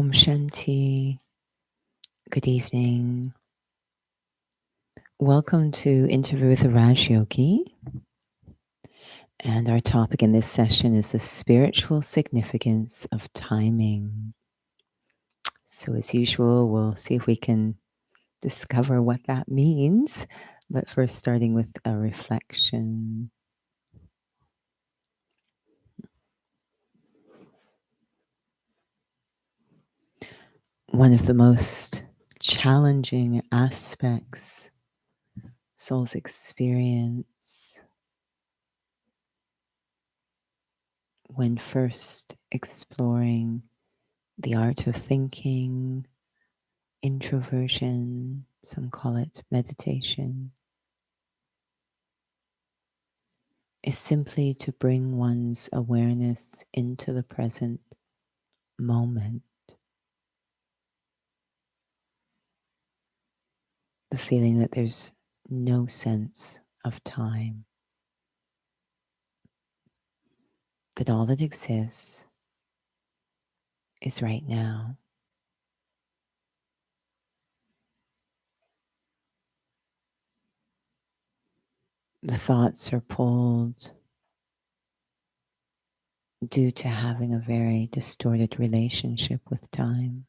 Om Shanti. Good evening. Welcome to Interview with a Raj Yogi. And our topic in this session is the spiritual significance of timing. So as usual, we'll see if we can discover what that means. But first, starting with a reflection. One of the most challenging aspects soul's experience when first exploring the art of thinking, introversion, some call it meditation, is simply to bring one's awareness into the present moment. The feeling that there's no sense of time, that all that exists is right now. The thoughts are pulled due to having a very distorted relationship with time.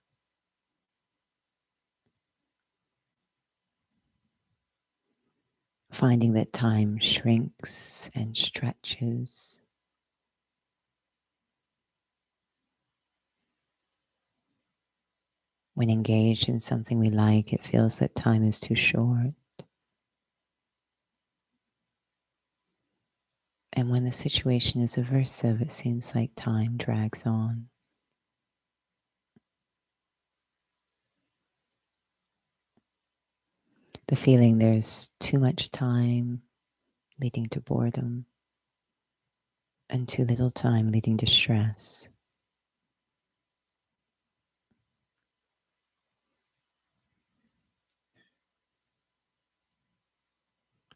Finding that time shrinks and stretches. When engaged in something we like, it feels that time is too short. And when the situation is aversive, it seems like time drags on. The feeling there's too much time leading to boredom and too little time leading to stress.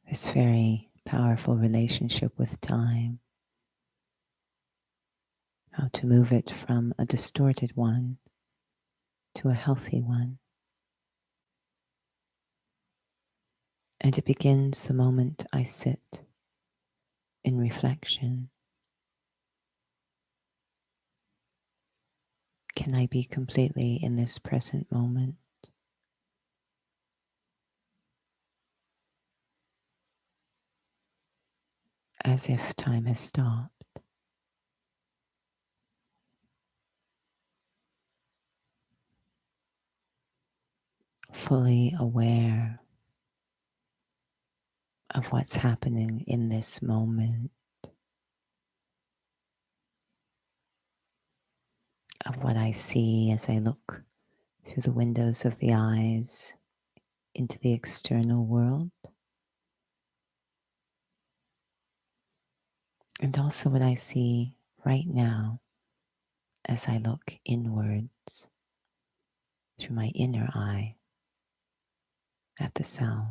This very powerful relationship with time, how to move it from a distorted one to a healthy one. And it begins the moment I sit in reflection. Can I be completely in this present moment? As if time has stopped. Fully aware of what's happening in this moment, of what I see as I look through the windows of the eyes into the external world, and also what I see right now as I look inwards through my inner eye at the self.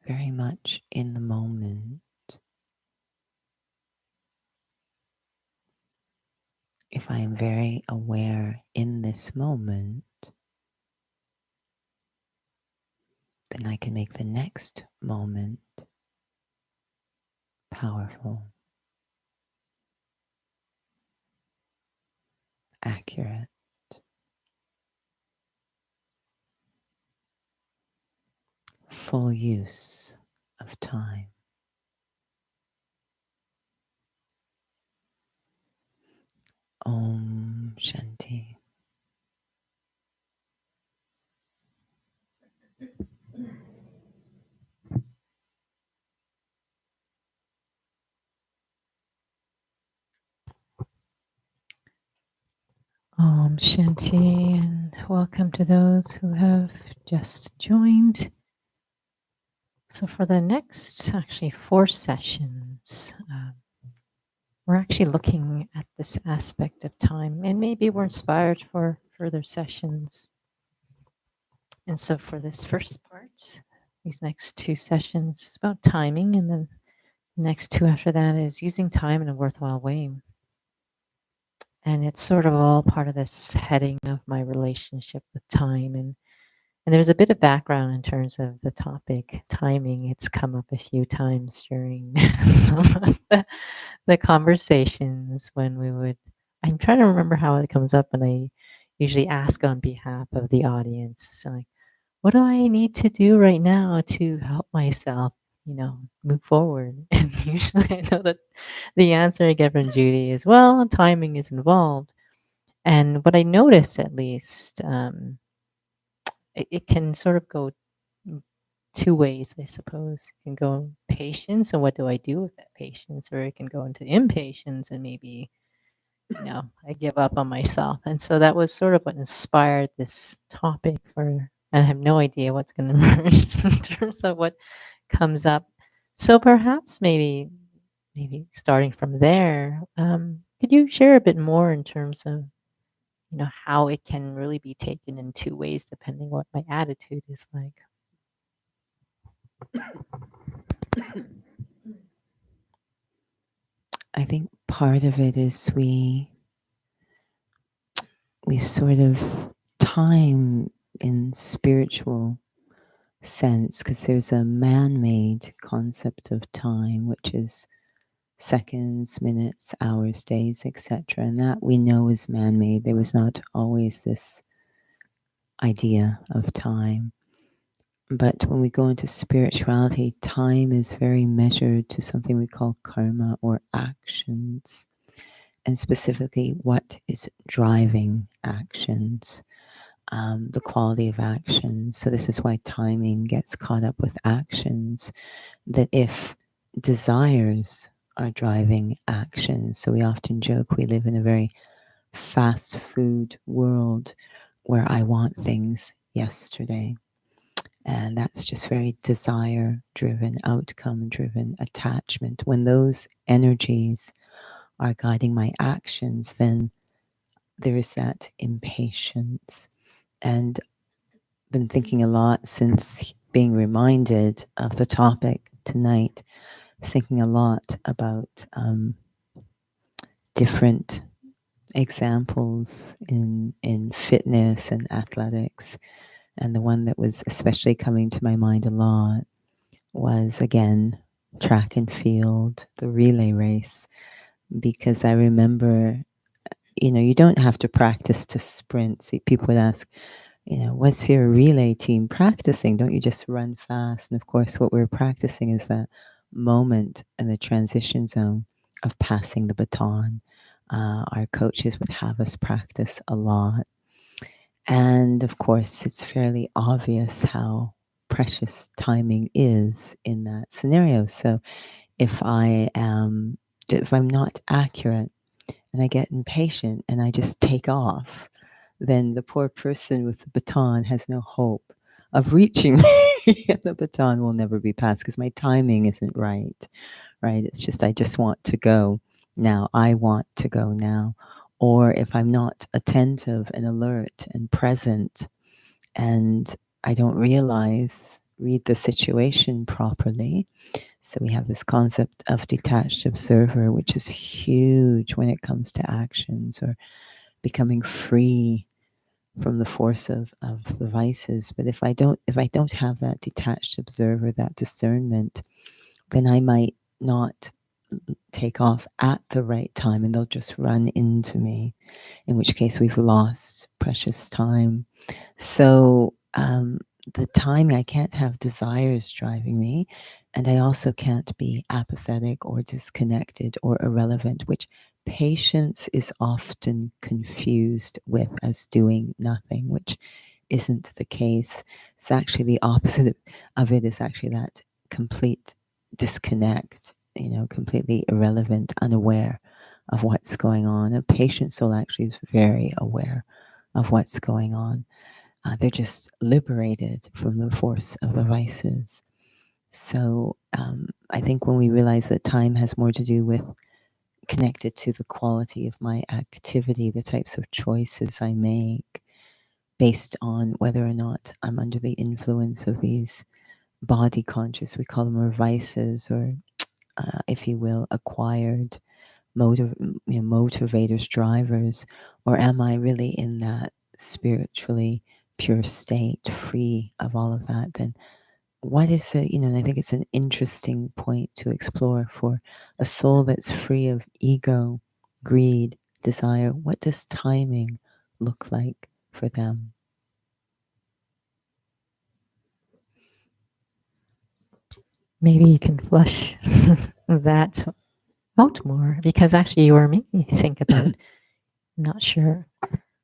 Very much in the moment. If I am very aware in this moment, then I can make the next moment powerful, accurate, full use of time. Om Shanti. Om Shanti, and welcome to those who have just joined. So for the next, actually 4 sessions, we're actually looking at this aspect of time, and maybe we're inspired for further sessions. And so for this first part, these next 2 sessions, it's about timing, and then Next two after that is using time in a worthwhile way. And it's sort of all part of this heading of my relationship with time. And there's a bit of background in terms of the topic timing. It's come up a few times during some of the conversations when we would. I'm trying to remember how it comes up, and I usually ask on behalf of the audience, like, what do I need to do right now to help myself, move forward? And usually I know that the answer I get from Judy is, well, timing is involved. And what I notice, at least, it can sort of go mm, two ways, I suppose. It can go patience, and what do I do with that patience? Or it can go into impatience, and maybe, I give up on myself. And so that was sort of what inspired this topic for, and I have no idea what's going to emerge in terms of what comes up. So perhaps maybe starting from there, could you share a bit more in terms of how it can really be taken in two ways depending what my attitude is like? I think part of it is we sort of time in spiritual sense, because there's a man-made concept of time, which is seconds, minutes, hours, days, etc. And that we know is man-made. There was not always this idea of time. But when we go into spirituality, time is very measured to something we call karma, or actions, and specifically what is driving actions, the quality of actions. So this is why timing gets caught up with actions, that if desires are driving actions, so we often joke we live in a very fast food world where I want things yesterday. And that's just very desire driven, outcome driven attachment. When those energies are guiding my actions, then there is that impatience. And been thinking a lot since being reminded of the topic tonight, thinking a lot about different examples in fitness and athletics. And the one that was especially coming to my mind a lot was, again, track and field, the relay race, because I remember, you don't have to practice to sprint. See, people would ask, what's your relay team practicing? Don't you just run fast? And of course, what we're practicing is that moment in the transition zone of passing the baton. Our coaches would have us practice a lot. And of course, it's fairly obvious how precious timing is in that scenario. So if I'm not accurate and I get impatient and I just take off, then the poor person with the baton has no hope of reaching me. And the baton will never be passed because my timing isn't right. It's just, I just want to go now. I want to go now. Or if I'm not attentive and alert and present, and I don't read the situation properly. So we have this concept of detached observer, which is huge when it comes to actions or becoming free from the force of the vices. But if I don't have that detached observer, that discernment, then I might not take off at the right time and they'll just run into me, in which case we've lost precious time. So the timing, I can't have desires driving me, and I also can't be apathetic or disconnected or irrelevant, which patience is often confused with as doing nothing, which isn't the case. It's actually the opposite of it, is actually that complete disconnect, completely irrelevant, unaware of what's going on. A patient soul actually is very aware of what's going on. They're just liberated from the force of the vices. So I think when we realize that time has more to do with connected to the quality of my activity, the types of choices I make based on whether or not I'm under the influence of these body conscious, we call them, or vices, or if you will, acquired motivators, drivers, or am I really in that spiritually pure state, free of all of that? Then what is it? And I think it's an interesting point to explore for a soul that's free of ego, greed, desire. What does timing look like for them? Maybe you can flush that out more because actually you were making me think about, I'm not sure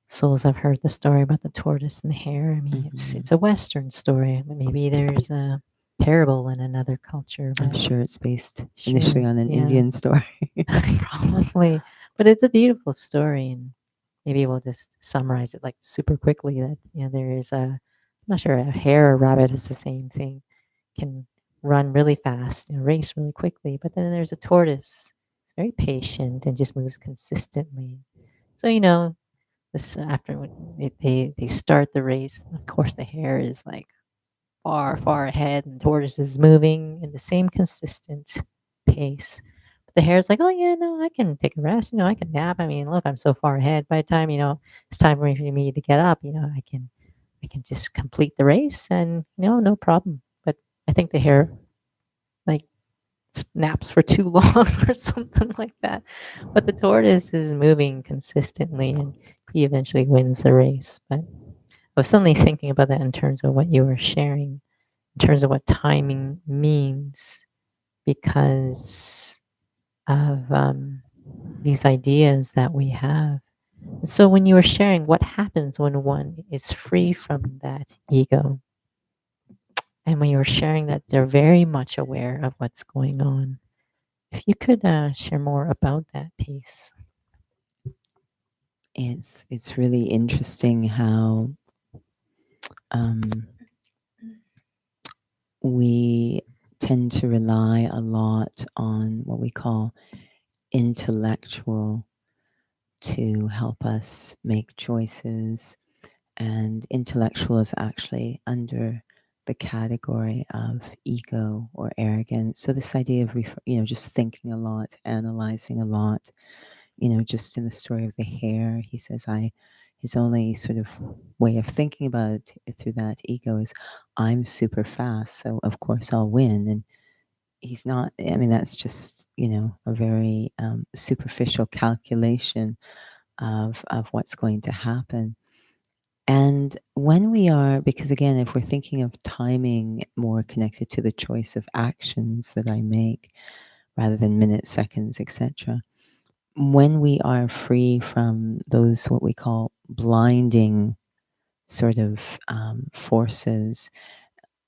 souls have heard the story about the tortoise and the hare. I mean, it's Mhm. it's a Western story. Maybe there's a parable in another culture, I'm but sure it's based initially sure, on an yeah, Indian story. probably. But it's a beautiful story, and maybe we'll just summarize it like super quickly. That there is I'm not sure a hare or rabbit is the same thing, can run really fast, race really quickly. But then there's a tortoise. It's very patient and just moves consistently. So this after when they start the race, of course the hare is like far far ahead, and the tortoise is moving in the same consistent pace. But the hare's like, oh yeah, no, I can take a rest. I can nap. I mean, look, I'm so far ahead. By the time it's time for me to get up, I can just complete the race, and no problem. But I think the hare like naps for too long or something like that. But the tortoise is moving consistently, and he eventually wins the race. But I was suddenly thinking about that in terms of what you were sharing, in terms of what timing means, because of these ideas that we have. So, when you were sharing, what happens when one is free from that ego? And when you were sharing that they're very much aware of what's going on, if you could share more about that piece. It's really interesting how um, we tend to rely a lot on what we call intellectual to help us make choices. And intellectual is actually under the category of ego or arrogance. So this idea of just thinking a lot, analyzing a lot. Just in the story of the hare, he says, his only sort of way of thinking about it through that ego is, I'm super fast, so of course I'll win. And he's not, I mean, that's just, a very superficial calculation of what's going to happen. And when we are, because again, if we're thinking of timing more connected to the choice of actions that I make rather than minutes, seconds, etc., when we are free from those what we call blinding sort of forces,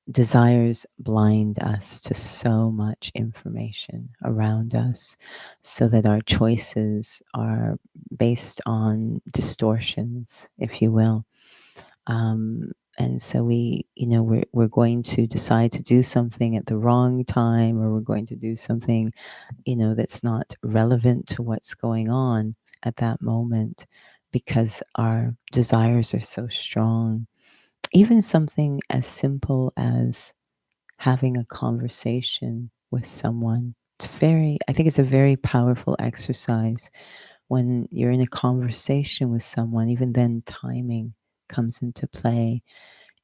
desires blind us to so much information around us, so that our choices are based on distortions, if you will. And so we're going to decide to do something at the wrong time, or we're going to do something that's not relevant to what's going on at that moment, because our desires are so strong. Even something as simple as having a conversation with someone. I think it's a very powerful exercise when you're in a conversation with someone. Even then, timing comes into play.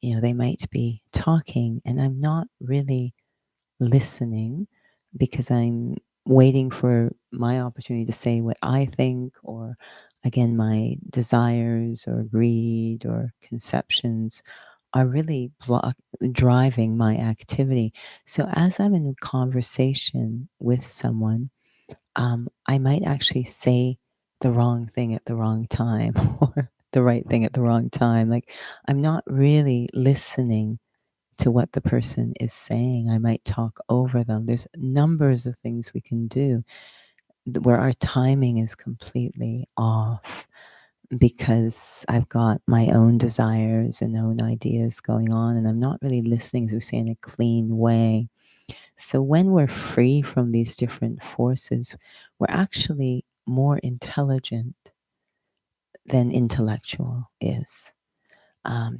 They might be talking, and I'm not really listening because I'm waiting for my opportunity to say what I think, or again, my desires or greed or conceptions are really driving my activity. So as I'm in a conversation with someone, I might actually say the wrong thing at the wrong time or the right thing at the wrong time. Like, I'm not really listening to what the person is saying. I might talk over them. There's numbers of things we can do where our timing is completely off, because I've got my own desires and own ideas going on, and I'm not really listening, as we say, in a clean way. So when we're free from these different forces, we're actually more intelligent than intellectual is.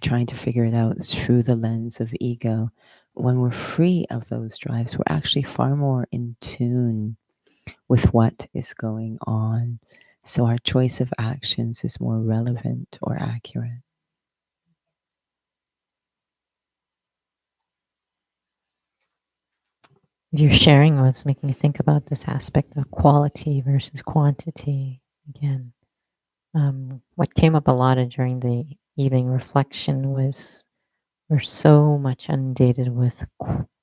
trying to figure it out through the lens of ego. When we're free of those drives, we're actually far more in tune with what is going on. So our choice of actions is more relevant or accurate. Your sharing was making me think about this aspect of quality versus quantity again. What came up a lot during the evening reflection was we're so much inundated with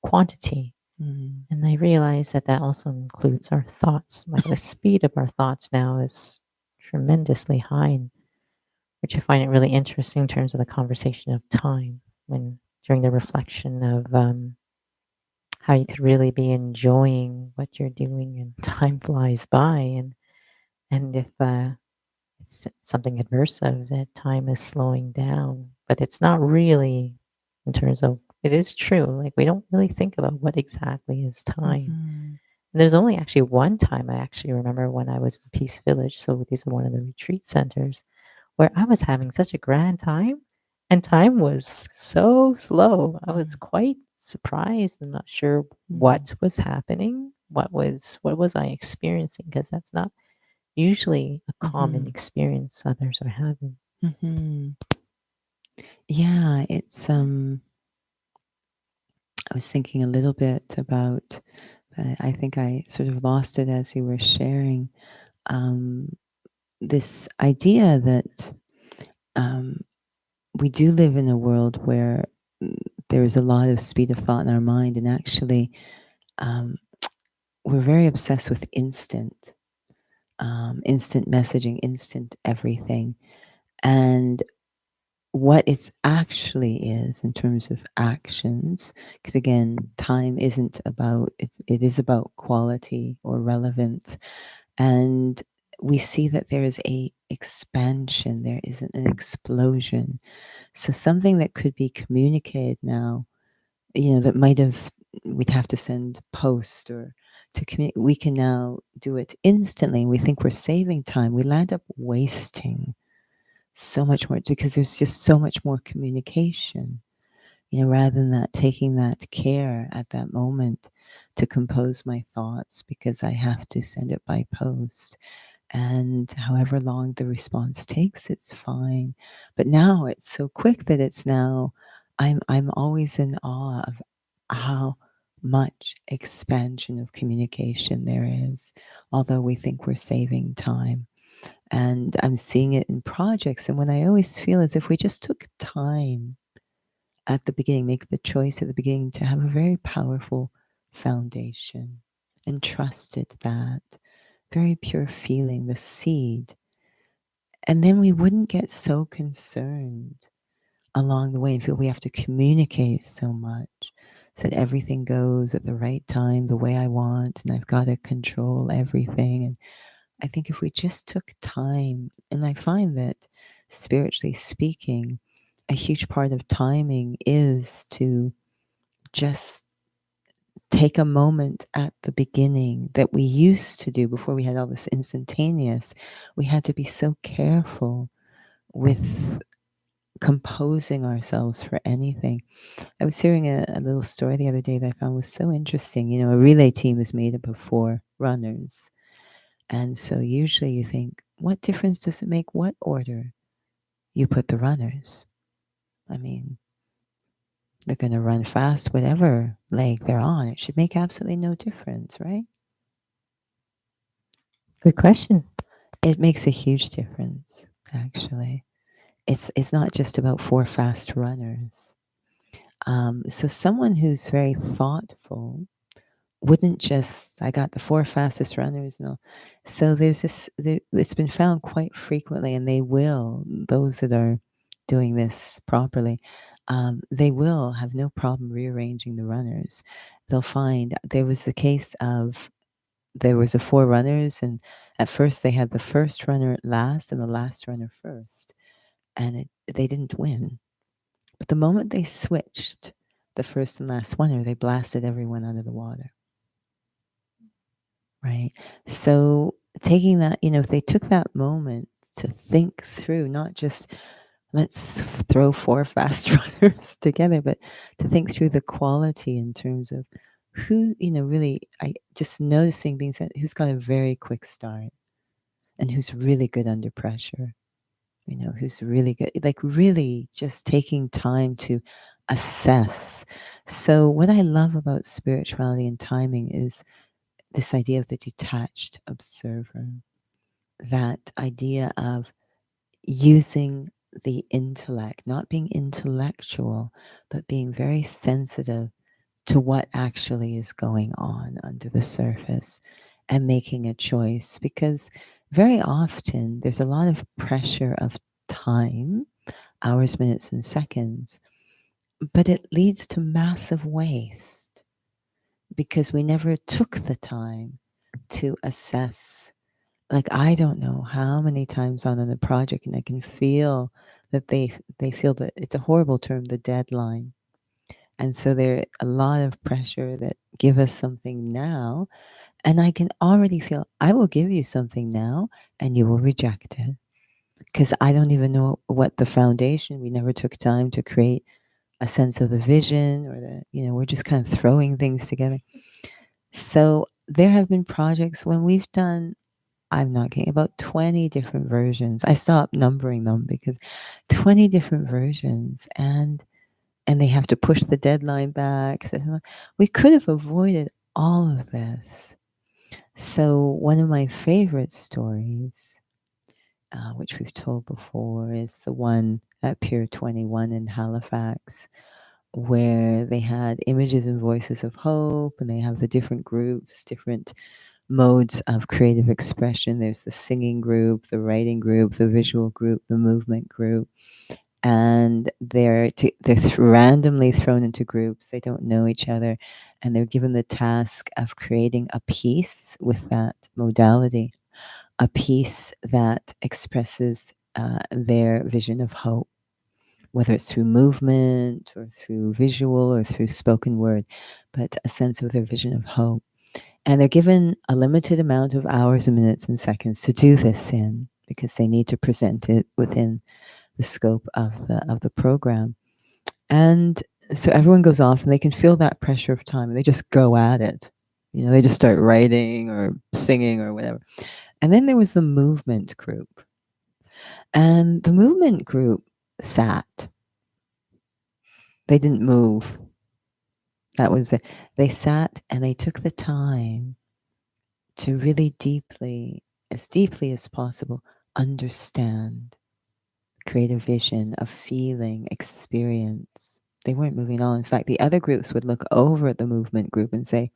quantity. Mm. And I realize that that also includes our thoughts. Like the speed of our thoughts now is tremendously high, which I find it really interesting in terms of the conversation of time. When during the reflection of how you could really be enjoying what you're doing, and time flies by, and if it's something adversive, that time is slowing down, but it's not really in terms of it is true. Like we don't really think about what exactly is time. Mm-hmm. And there's only actually one time I actually remember when I was in Peace Village. So these are one of the retreat centers where I was having such a grand time and time was so slow. I was quite surprised and not sure Mm-hmm. what was happening. What was I experiencing? Because that's not usually a common Mm-hmm. experience others are having. Mm-hmm. Yeah, it's I was thinking a little bit about I think I sort of lost it as you were sharing um, this idea that um, we do live in a world where mm, there is a lot of speed of thought in our mind, and actually, um, we're very obsessed with instant messaging, instant everything. And what it actually is in terms of actions, because again, time isn't about it is about quality or relevance. And we see that there is a expansion, there isn't an explosion. So something that could be communicated now, that might have we'd have to send post or to communicate, we can now do it instantly. We think we're saving time. We land up wasting so much more because there's just so much more communication, rather than that taking that care at that moment to compose my thoughts because I have to send it by post. And however long the response takes, it's fine. But now it's so quick that it's now I'm always in awe of how much expansion of communication there is, although we think we're saving time. And I'm seeing it in projects. And when I always feel as if we just took time at the beginning, make the choice at the beginning to have a very powerful foundation and trusted that very pure feeling, the seed. And then we wouldn't get so concerned along the way and feel we have to communicate so much so that everything goes at the right time, the way I want, and I've got to control everything. And I think if we just took time, and I find that spiritually speaking, a huge part of timing is to just take a moment at the beginning that we used to do before we had all this instantaneous. We had to be so careful with composing ourselves for anything. I was hearing a little story the other day that I found was so interesting. A relay team is made up of 4 runners. And so usually you think, what difference does it make what order you put the runners? I mean, they're going to run fast, whatever leg they're on. It should make absolutely no difference, right? Good question. It makes a huge difference, actually. It's not just about 4 fast runners. So someone who's very thoughtful wouldn't just, I got the 4 fastest runners. No. So it's been found quite frequently, and those that are doing this properly, they will have no problem rearranging the runners. They'll find there was the case of there was a 4 runners, and at first they had the first runner last and the last runner first, and they didn't win. But the moment they switched the first and last runner, they blasted everyone under the water. Right. So taking that, if they took that moment to think through, not just let's throw four fast runners together, but to think through the quality in terms of who, really, I just noticing being said, who's got a very quick start and who's really good under pressure, who's really good, like really just taking time to assess. So, what I love about spirituality and timing is this idea of the detached observer, that idea of using the intellect, not being intellectual, but being very sensitive to what actually is going on under the surface and making a choice. Because very often there's a lot of pressure of time, hours, minutes, and seconds, but it leads to massive waste because we never took the time to assess. Like, I don't know how many times on a project, and I can feel that they feel that it's a horrible term, the deadline. And so there a lot of pressure that give us something now, and I can already feel I will give you something now and you will reject it because I don't even know what the foundation. We never took time to create a sense of the vision, or we're just kind of throwing things together. So there have been projects when we've done, I'm not kidding, about 20 different versions. I stopped numbering them because 20 different versions, and they have to push the deadline back. So we could have avoided all of this. So one of my favorite stories, which we've told before, is the one at Pier 21 in Halifax, where they had images and voices of hope, and they have the different groups, different modes of creative expression. There's the singing group, the writing group, the visual group, the movement group, and they're randomly thrown into groups. They don't know each other, and they're given the task of creating a piece with that modality, a piece that expresses their vision of hope, whether it's through movement or through visual or through spoken word, but a sense of their vision of hope. And they're given a limited amount of hours and minutes and seconds to do this in, because they need to present it within the scope of the program. And so everyone goes off and they can feel that pressure of time and they just go at it. They just start writing or singing or whatever. And then there was the movement group. And the movement group sat. They didn't move. That was it. They sat and they took the time to really deeply as possible, understand, create a vision, a feeling, experience. They weren't moving on. In fact, the other groups would look over at the movement group and say,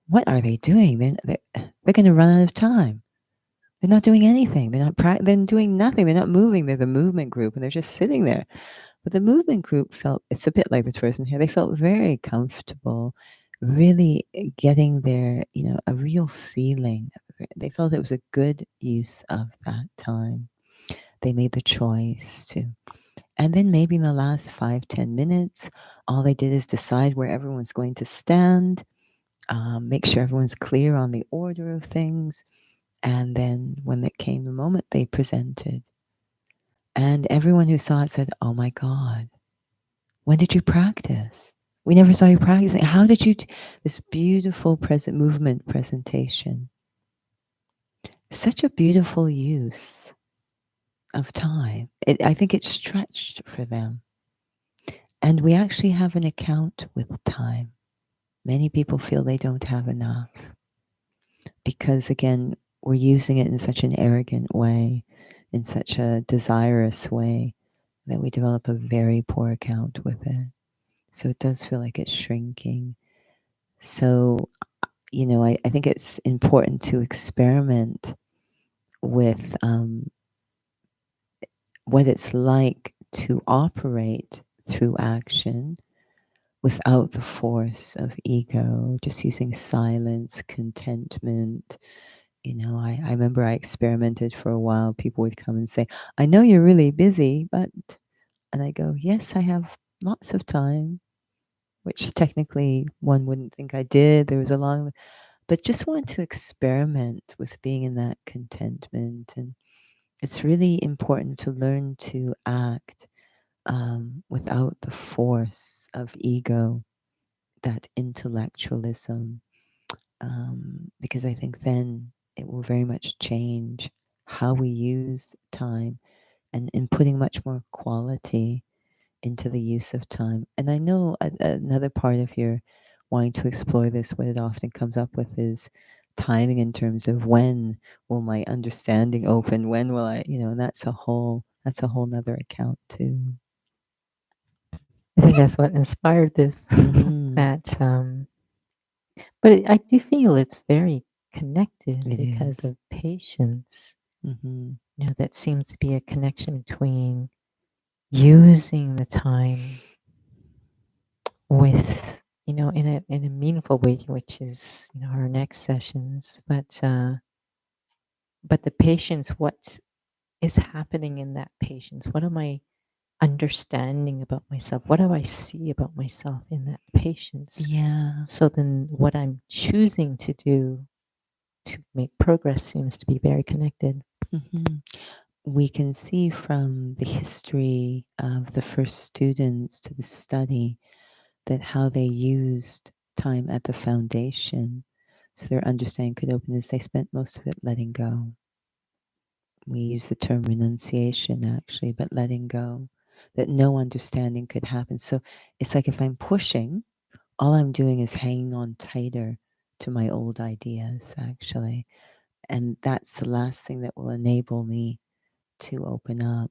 "What are they doing? They're going to run out of time. They're not doing anything. They're doing nothing. They're not moving. They're the movement group, and they're just sitting there." But the movement group felt, it's a bit like the tortoise in here, they felt very comfortable, really getting their, a real feeling. They felt it was a good use of that time. They made the choice to. And then maybe in the last 5-10 minutes, all they did is decide where everyone's going to stand, make sure everyone's clear on the order of things. And then when it came the moment, they presented. And everyone who saw it said, "Oh my God, when did you practice? We never saw you practicing. How did you this beautiful present movement presentation? Such a beautiful use of time." I think it stretched for them. And we actually have an account with time. Many people feel they don't have enough because, again, we're using it in such an arrogant way, in such a desirous way, that we develop a very poor account with it. So it does feel like it's shrinking. So, I think it's important to experiment with what it's like to operate through action without the force of ego, just using silence, contentment. I remember I experimented for a while. People would come and say, "I know you're really busy, but," and I go, "Yes, I have lots of time," which technically one wouldn't think I did. There was a long, but just want to experiment with being in that contentment. And It's really important to learn to act without the force of ego, that intellectualism, because I think then it will very much change how we use time, and in putting much more quality into the use of time. And I know another part of your wanting to explore this, what it often comes up with is timing in terms of when will my understanding open, when will I, and that's a whole nother account too. I think that's what inspired this. Hmm. that, but I do feel it's very connected It because is. of patience. Hmm. That seems to be a connection between using the time with, in a meaningful way, which is, our next sessions. But the patience, what is happening in that patience? What am I understanding about myself? What do I see about myself in that patience? Yeah. So then what I'm choosing to do to make progress seems to be very connected. Hmm. We can see from the history of the first students to the study that how they used time at the foundation so their understanding could open is they spent most of it letting go. We use the term renunciation actually, but letting go, that no understanding could happen. So it's like if I'm pushing, all I'm doing is hanging on tighter to my old ideas actually. And that's the last thing that will enable me to open up.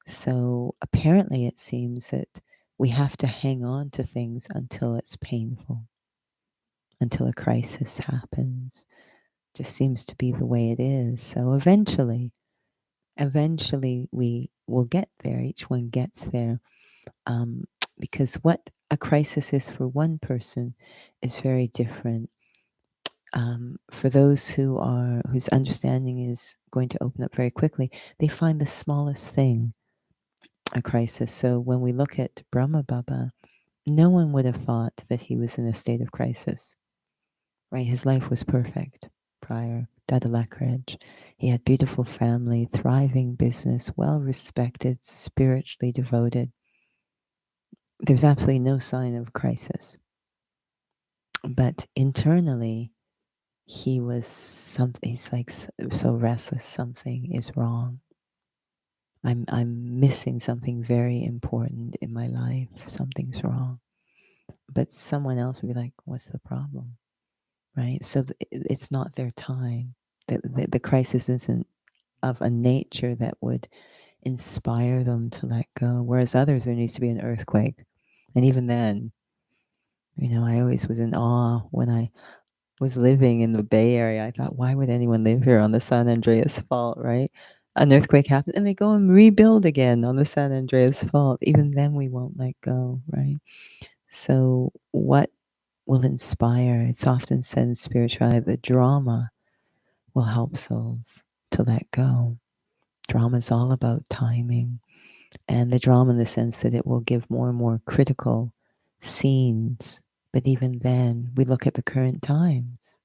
So apparently, it seems that we have to hang on to things until it's painful, until a crisis happens. Just seems to be the way it is. So eventually, we will get there. Each one gets there, um, because what a crisis is for one person is very different. For those whose understanding is going to open up very quickly, they find the smallest thing a crisis. So when we look at Brahma Baba, no one would have thought that he was in a state of crisis, right? His life was perfect prior. Dada Lakridge. He had beautiful family, thriving business, well respected, spiritually devoted. There's absolutely no sign of crisis. But internally, he was something, he's like so restless, something is wrong. I'm missing something very important in my life. Something's wrong. But someone else would be like, what's the problem? Right? So it's not their time. The crisis isn't of a nature that would inspire them to let go. Whereas others, there needs to be an earthquake. And even then, I always was in awe when I was living in the Bay Area. I thought, why would anyone live here on the San Andreas Fault, right? An earthquake happens and they go and rebuild again on the San Andreas Fault. Even then, we won't let go, right? So, what will inspire? It's often said in spirituality that drama will help souls to let go. Drama is all about timing, and the drama in the sense that it will give more and more critical scenes. But even then, we look at the current times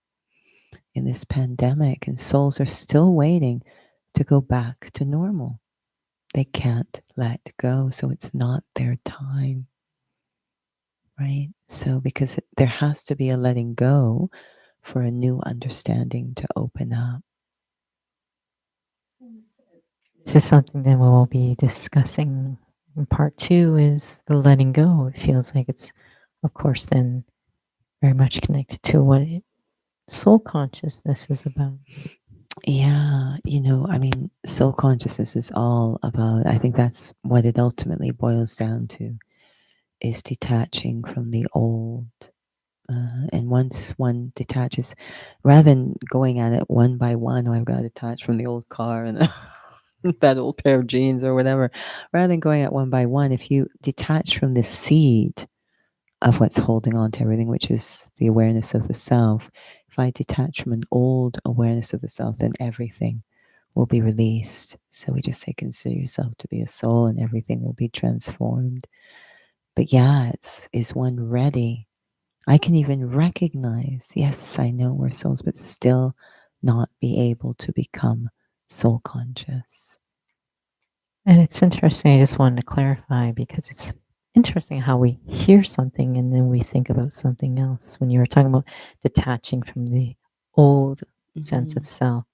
in this pandemic, and souls are still waiting to go back to normal. They can't let go, so it's not their time, right? So, because there has to be a letting go for a new understanding to open up. This is something that we'll be discussing in part two, is the letting go. It feels like it's, of course, then very much connected to what soul consciousness is about. Yeah, I mean, soul consciousness is all about, I think that's what it ultimately boils down to, is detaching from the old. And once one detaches, rather than going at it one by one, oh, I've got to detach from the old car and that old pair of jeans or whatever, rather than going at one by one, if you detach from the seed of what's holding on to everything, which is the awareness of the self, if I detach from an old awareness of the self, then everything will be released. So we just say, consider yourself to be a soul and everything will be transformed. But yeah, is one ready? I can even recognize, yes, I know we're souls, but still not be able to become soul conscious. And it's interesting. I just wanted to clarify because it's interesting how we hear something and then we think about something else. When you were talking about detaching from the old sense of Hmm. self,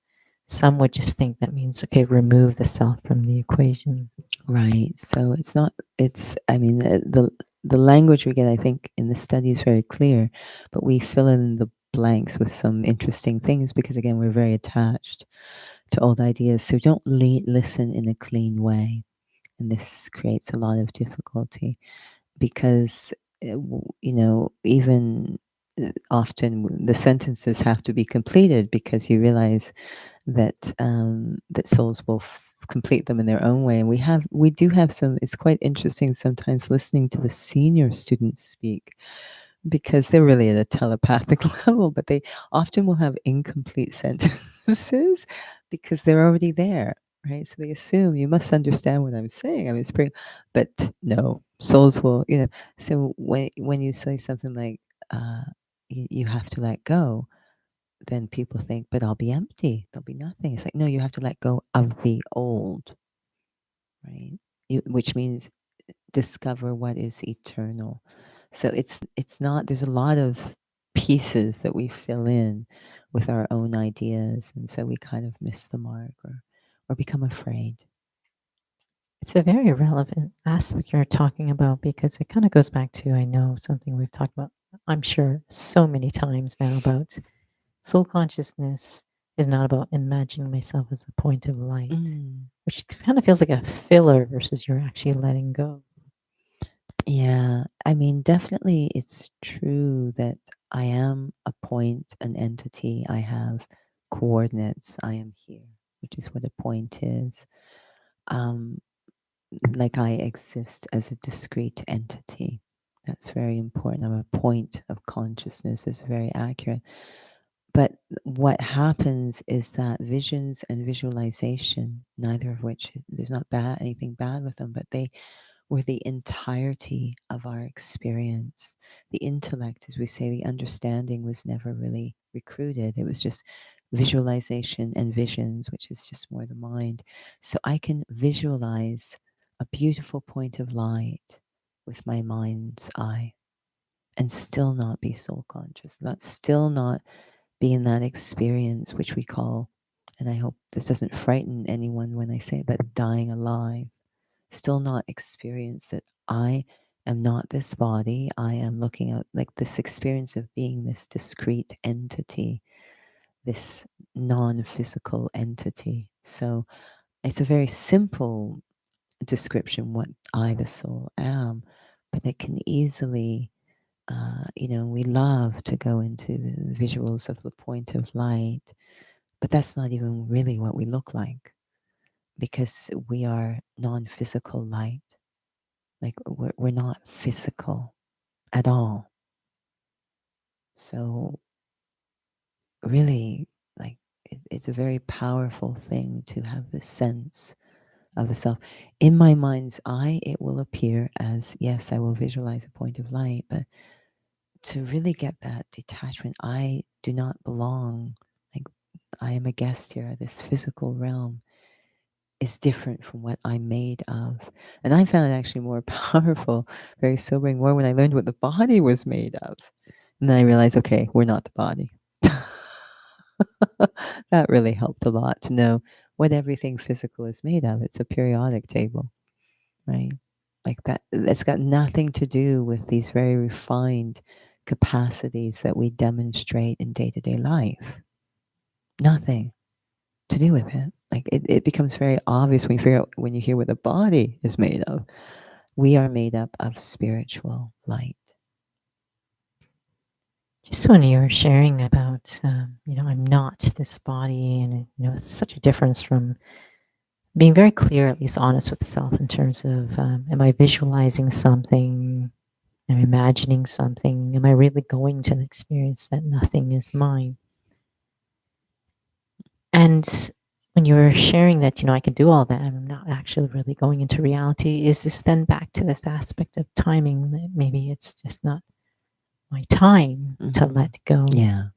some would just think that means, okay, remove the self from the equation. Right. So it's not, it's, I mean, the language we get, I think, in the study is very clear, but we fill in the blanks with some interesting things because, again, we're very attached to old ideas. So don't listen in a clean way. And this creates a lot of difficulty because, even often the sentences have to be completed because you realize that souls will complete them in their own way. And we do have some. It's quite interesting sometimes listening to the senior students speak because they're really at a telepathic level, but they often will have incomplete sentences because they're already there, right? So they assume you must understand what I'm saying. I mean, it's pretty, but no, souls will, So when you say something like, you have to let go, then people think, but I'll be empty. There'll be nothing. It's like, no, you have to let go of the old, right? Which means discover what is eternal. So it's not. There's a lot of pieces that we fill in with our own ideas, and so we kind of miss the mark or become afraid. It's a very relevant aspect you're talking about because it kind of goes back to, I know, something we've talked about, I'm sure, so many times now about soul consciousness is not about imagining myself as a point of light, Mm. which kind of feels like a filler versus you're actually letting go. Yeah, I mean, definitely it's true that I am a point, an entity. I have coordinates. I am here, which is what a point is. Um, like I exist as a discrete entity. That's very important. I'm a point of consciousness is very accurate. But what happens is that visions and visualization, neither of which there's not anything bad with them, but they were the entirety of our experience. The intellect, as we say, the understanding was never really recruited. It was just visualization and visions, which is just more the mind. So I can visualize a beautiful point of light with my mind's eye and still not be soul conscious, not be in that experience, which we call, and I hope this doesn't frighten anyone when I say it, but dying alive. Still not experience that I am not this body. I am looking at like this experience of being this discrete entity, this non physical entity. So it's a very simple description what I, the soul, am, but it can easily, we love to go into the visuals of the point of light, but that's not even really what we look like because we are non physical light. Like we're not physical at all. So really, like it's a very powerful thing to have this sense of the self. In my mind's eye, it will appear as yes, I will visualize a point of light, but to really get that detachment, I do not belong. Like I am a guest here. This physical realm is different from what I'm made of. And I found it actually more powerful, very sobering, more when I learned what the body was made of. And then I realized, okay, we're not the body. That really helped a lot to know what everything physical is made of. It's a periodic table, right? Like that, it's got nothing to do with these very refined capacities that we demonstrate in day to day life. Nothing to do with it. Like it becomes very obvious when you hear what the body is made of. We are made up of spiritual light. Just when you were sharing about, I'm not this body, and it's such a difference from being very clear, at least honest with self in terms of, am I visualizing something? Am I imagining something? Am I really going to the experience that nothing is mine? And when you were sharing that, I can do all that, and I'm not actually really going into reality, is this then back to this aspect of timing that maybe it's just not my time to Hmm. let go? Yeah.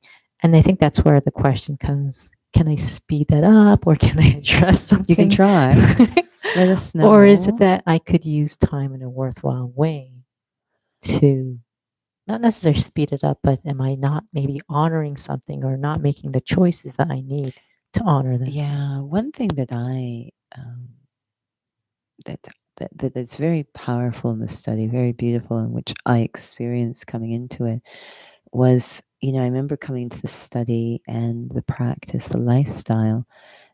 And I think that's where the question comes. can I speed that up or can I address You can something? try. Let us Or is it know. that I could use time in a worthwhile way to not necessarily speed it up, but am I not maybe honoring something or not making the choices that I need to honor them? Yeah, one thing that that that's very powerful in the study, very beautiful, and which I experienced coming into it was, I remember coming to the study and the practice, the lifestyle,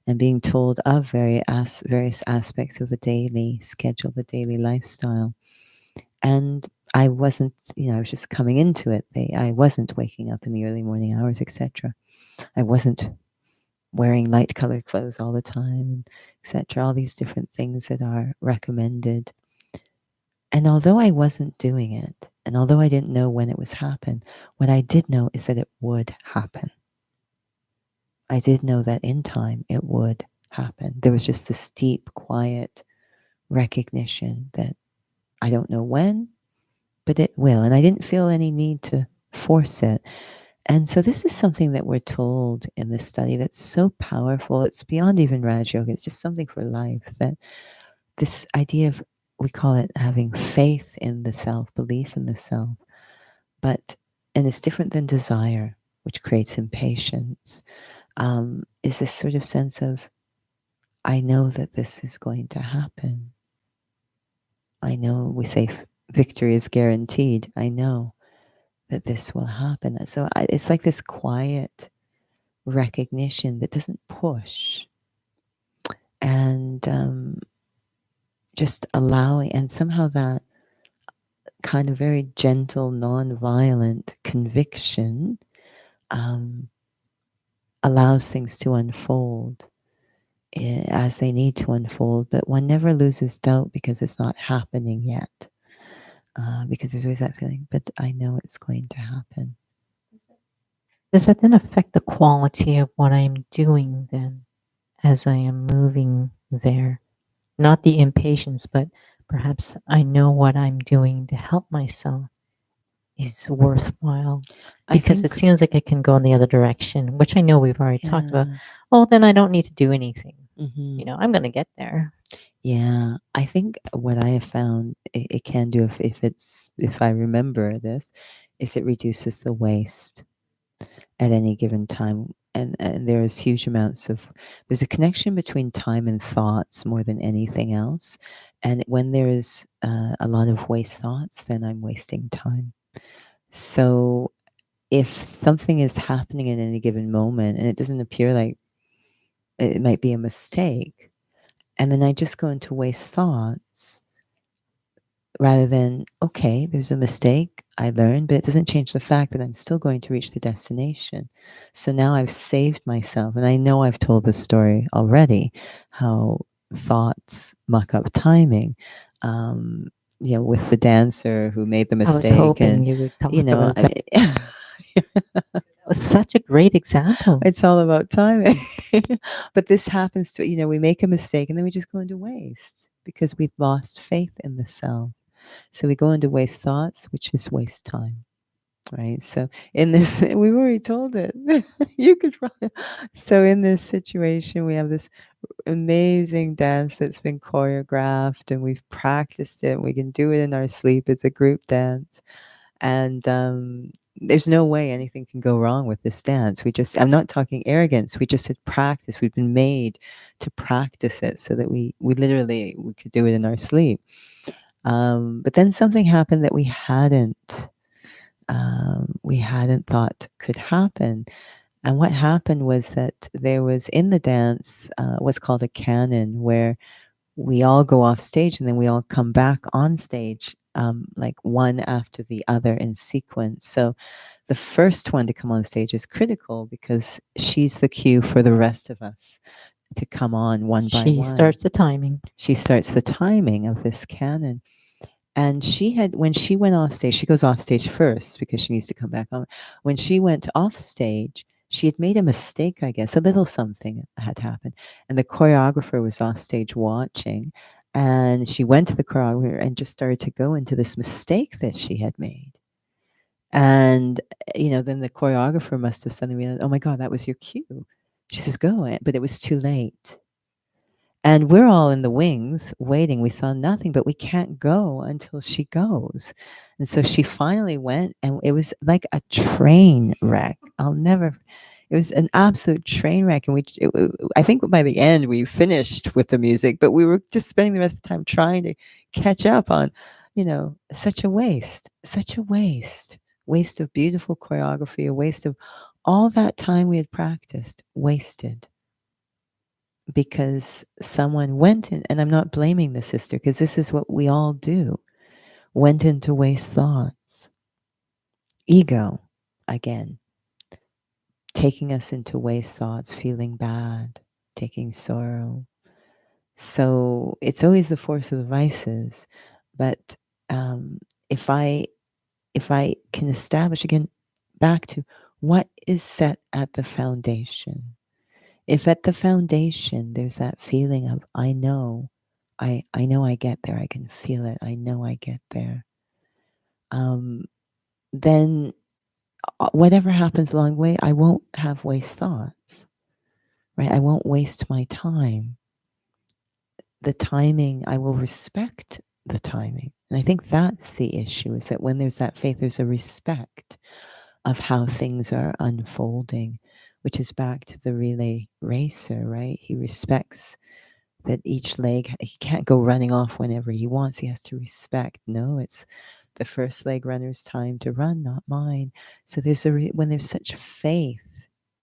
and being told of various aspects of the daily schedule, the daily lifestyle. And I wasn't, I was just coming into it. I wasn't waking up in the early morning hours, etc. I wasn't wearing light colored clothes all the time, etc. All these different things that are recommended. And although I wasn't doing it, and although I didn't know when it was happen, what I did know is that it would happen. I did know that in time it would happen. There was just this deep, quiet recognition that I don't know when, but it will. And I didn't feel any need to force it. And so this is something that we're told in this study that's so powerful. It's beyond even Raj Yoga. It's just something for life, that this idea of, we call it having faith in the self, belief in the self. But, and it's different than desire, which creates impatience, is this sort of sense of, I know that this is going to happen. I know we say victory is guaranteed. I know that this will happen. So it's like this quiet recognition that doesn't push, and just allowing, and somehow that kind of very gentle, non-violent conviction um, allows things to unfold as they need to unfold, but one never loses doubt because it's not happening yet. Because there's always that feeling, but I know it's going to happen. Does that then affect the quality of what I'm doing then as I am moving there? Not the impatience, but perhaps I know what I'm doing to help myself is worthwhile I because it think, seems like it can go in the other direction, which I know we've already talked about. yeah. Oh, then I don't need to do anything. Mm-hmm. I'm going to get there. Yeah, I think what I have found it can do, if I remember this, is it reduces the waste at any given time. And there's huge amounts of, there's a connection between time and thoughts more than anything else. And when there's a lot of waste thoughts, then I'm wasting time. So if something is happening at any given moment and it doesn't appear like it might be a mistake, and then I just go into waste thoughts, rather than, okay, there's a mistake, I learned, but it doesn't change the fact that I'm still going to reach the destination. So now I've saved myself. And I know I've told this story already, how thoughts muck up timing. Um, with the dancer who made the I was mistake, hoping and you would talk about I that. mean, That was such a great example. it's all about timing. But this happens to, we make a mistake and then we just go into waste because we've lost faith in the self. So we go into waste thoughts, which is waste time, right? So in this, we've already told it. You could run. So in this situation, we have this amazing dance that's been choreographed, and we've practiced it. We can do it in our sleep. It's a group dance, and there's no way anything can go wrong with this dance. I'm not talking arrogance. We just had practice. We've been made to practice it so that we literally we could do it in our sleep. But then something happened that we hadn't thought could happen. And what happened was that there was in the dance what's called a canon, where we all go off stage and then we all come back on stage, like one after the other in sequence. So the first one to come on stage is critical because she's the cue for the rest of us to come on one by She one. starts the timing. She starts the timing of this canon. And when she went off stage, she goes off stage first because she needs to come back on. When she went off stage, she had made a mistake, I guess. A little something had happened. And the choreographer was off stage watching. And she went to the choreographer and just started to go into this mistake that she had made. And, then the choreographer must have suddenly realized, oh my God, that was your cue. She says, "Go." But it was too late. And we're all in the wings waiting. We saw nothing, but we can't go until she goes. And so she finally went, and it was like a train wreck. It was an absolute train wreck. And I think by the end we finished with the music, but we were just spending the rest of the time trying to catch up on, such a waste of beautiful choreography, a waste of all that time we had practiced, wasted because someone went in, and I'm not blaming the sister because this is what we all do, went into waste thoughts. Ego, again, taking us into waste thoughts, feeling bad, taking sorrow. So it's always the force of the vices. But um, if I if I can establish again back to what is set at the foundation. If at the foundation there's that feeling of I know I get there, I can feel it, I know I get there, um, then whatever happens along the way, I won't have waste thoughts, right? I won't waste my time. The timing, I will respect the timing. And I think that's the issue, is that when there's that faith, there's a respect of how things are unfolding, which is back to the relay racer, right? He respects that each leg, he can't go running off whenever he wants. He has to respect. No, it's the first leg runner's time to run, not mine. So there's when there's such faith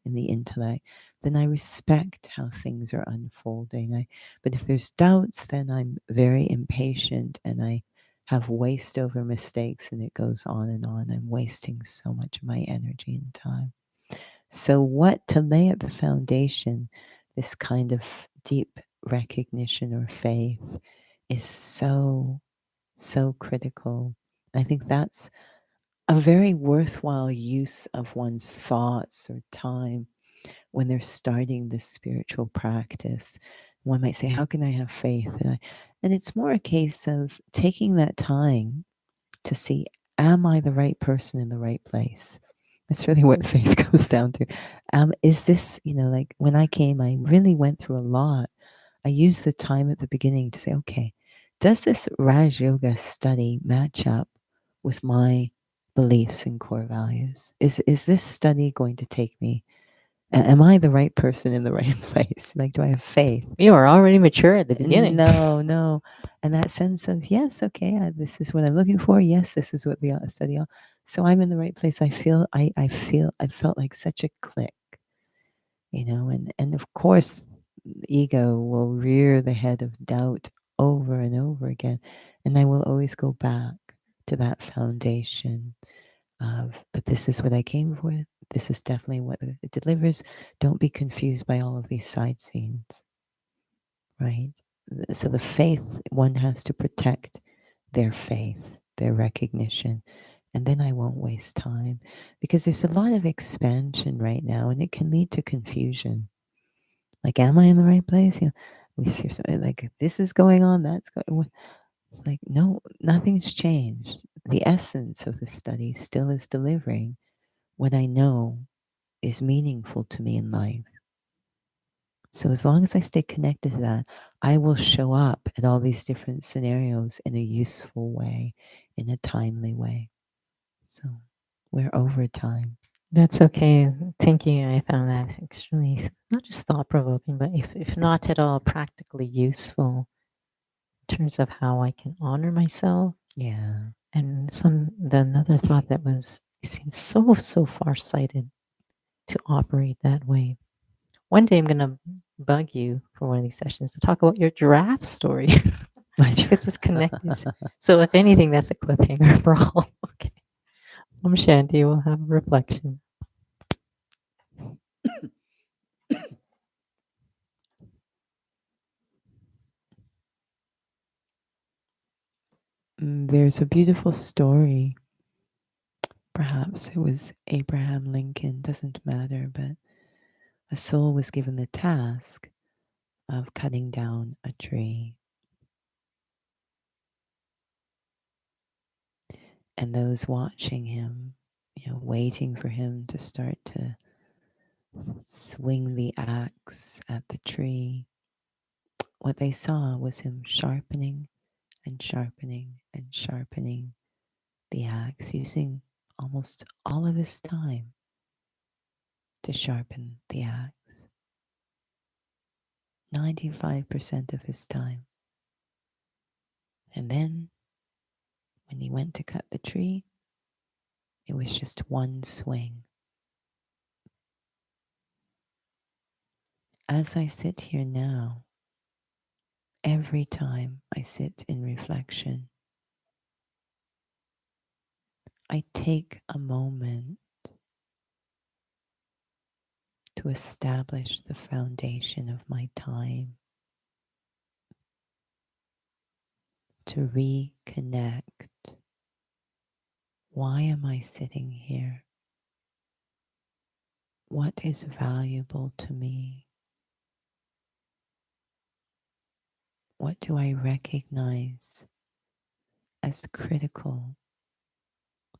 in the intellect, then I respect how things are unfolding. But if there's doubts, then I'm very impatient and I have waste over mistakes, and it goes on and on. I'm wasting so much of my energy and time. So, what to lay at the foundation, this kind of deep recognition or faith, is so, so critical. I think that's a very worthwhile use of one's thoughts or time when they're starting this spiritual practice. One might say, how can I have faith? And it's more a case of taking that time to see, am I the right person in the right place? That's really what faith goes down to. Is this, like when I came, I really went through a lot. I used the time at the beginning to say, okay, does this Raj Yoga study match up with my beliefs and core values? Is this study going to take me? Am I the right person in the right place? Like, do I have faith? You are already mature at the beginning. No, no. And that sense of, yes, okay, this is what I'm looking for. Yes, this is what the study. So I'm in the right place. I felt like such a click, and of course, ego will rear the head of doubt over and over again. And I will always go back to that foundation but this is what I came for. This is definitely what it delivers. Don't be confused by all of these side scenes, right? So the faith, one has to protect their faith, their recognition. And then I won't waste time because there's a lot of expansion right now and it can lead to confusion. Like, am I in the right place? We see something like this is going on, that's going. It's like, no, nothing's changed. The essence of the study still is delivering what I know is meaningful to me in life. So as long as I stay connected to that, I will show up at all these different scenarios in a useful way, in a timely way. So we're over time. That's okay. Thank you. I found that extremely not just thought provoking, but if not at all practically useful in terms of how I can honor myself. Yeah. And another thought that was seems so far-sighted to operate that way. One day I'm gonna bug you for one of these sessions to talk about your giraffe story because it's connected. So if anything, that's a cliffhanger for all. Okay. Shanti will have a reflection. There's a beautiful story. Perhaps it was Abraham Lincoln, doesn't matter, but a soul was given the task of cutting down a tree. And those watching him, waiting for him to start to swing the axe at the tree. What they saw was him sharpening and sharpening and sharpening the axe, using almost all of his time to sharpen the axe. 95% of his time. And then when he went to cut the tree, it was just one swing. As I sit here now, every time I sit in reflection, I take a moment to establish the foundation of my time, to reconnect. Why am I sitting here? What is valuable to me? What do I recognize as critical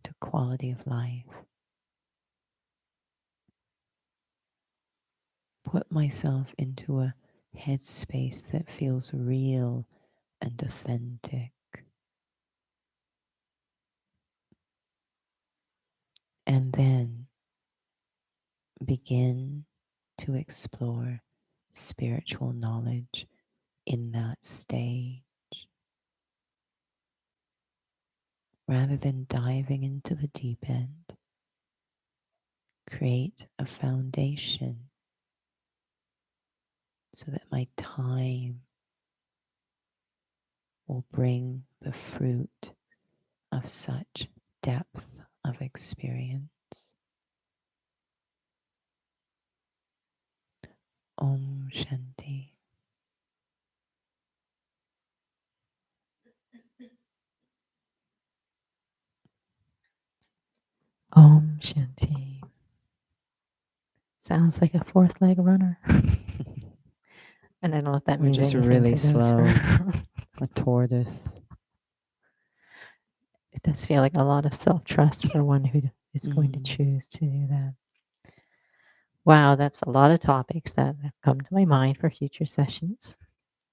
to quality of life? Put myself into a headspace that feels real and authentic. And then begin to explore spiritual knowledge in that stage. Rather than diving into the deep end, create a foundation so that my time will bring the fruit of such depth of experience. Om Shanti. Om Shanti. Sounds like a fourth leg runner. And I don't know if that We're means just anything really to those slow. who A tortoise. it does feel like a lot of self-trust for one who is going to Mm. choose to do that. Wow, that's a lot of topics that have come to my mind for future sessions.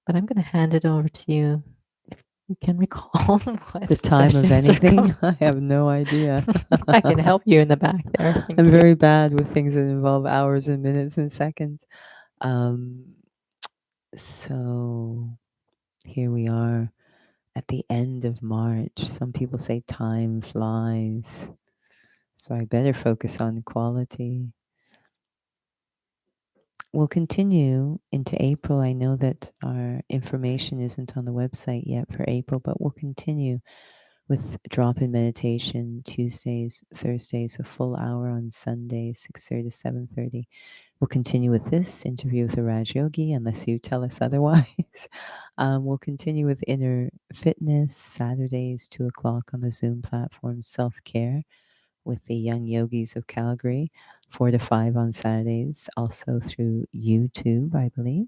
But I'm going to hand it over to you if you can recall what The time of sessions are anything? coming. I have no idea. I can help you in the back there. Thank I'm you. very bad with things that involve hours and minutes and seconds. So here we are at the end of March. Some people say time flies. So I better focus on quality. We'll continue into April. I know that our information isn't on the website yet for April, but we'll continue with drop-in meditation Tuesdays, Thursdays, a full hour on Sundays, 6:30 to 7:30. We'll continue with this interview with the Raj Yogi, unless you tell us otherwise. We'll continue with inner fitness Saturdays, 2:00 on the Zoom platform, self-care with the young yogis of Calgary, 4 to 5 on Saturdays, also through YouTube, I believe.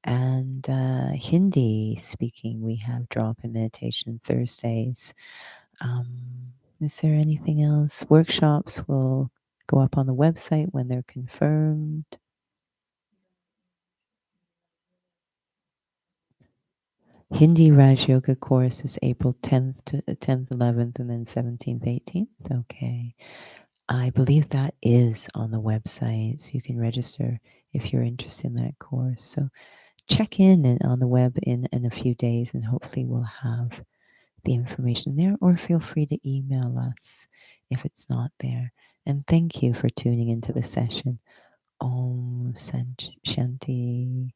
And Hindi speaking, we have drop-in meditation Thursdays. Is there anything else? Workshops will go up on the website when they're confirmed. Hindi Raj Yoga course is April 10th to 10th, 11th, and then 17th, 18th. Okay. I believe that is on the website, so you can register if you're interested in that course. So check in and on the web in a few days, and hopefully we'll have the information there, or feel free to email us if it's not there. And thank you for tuning into the session. Om Shanti.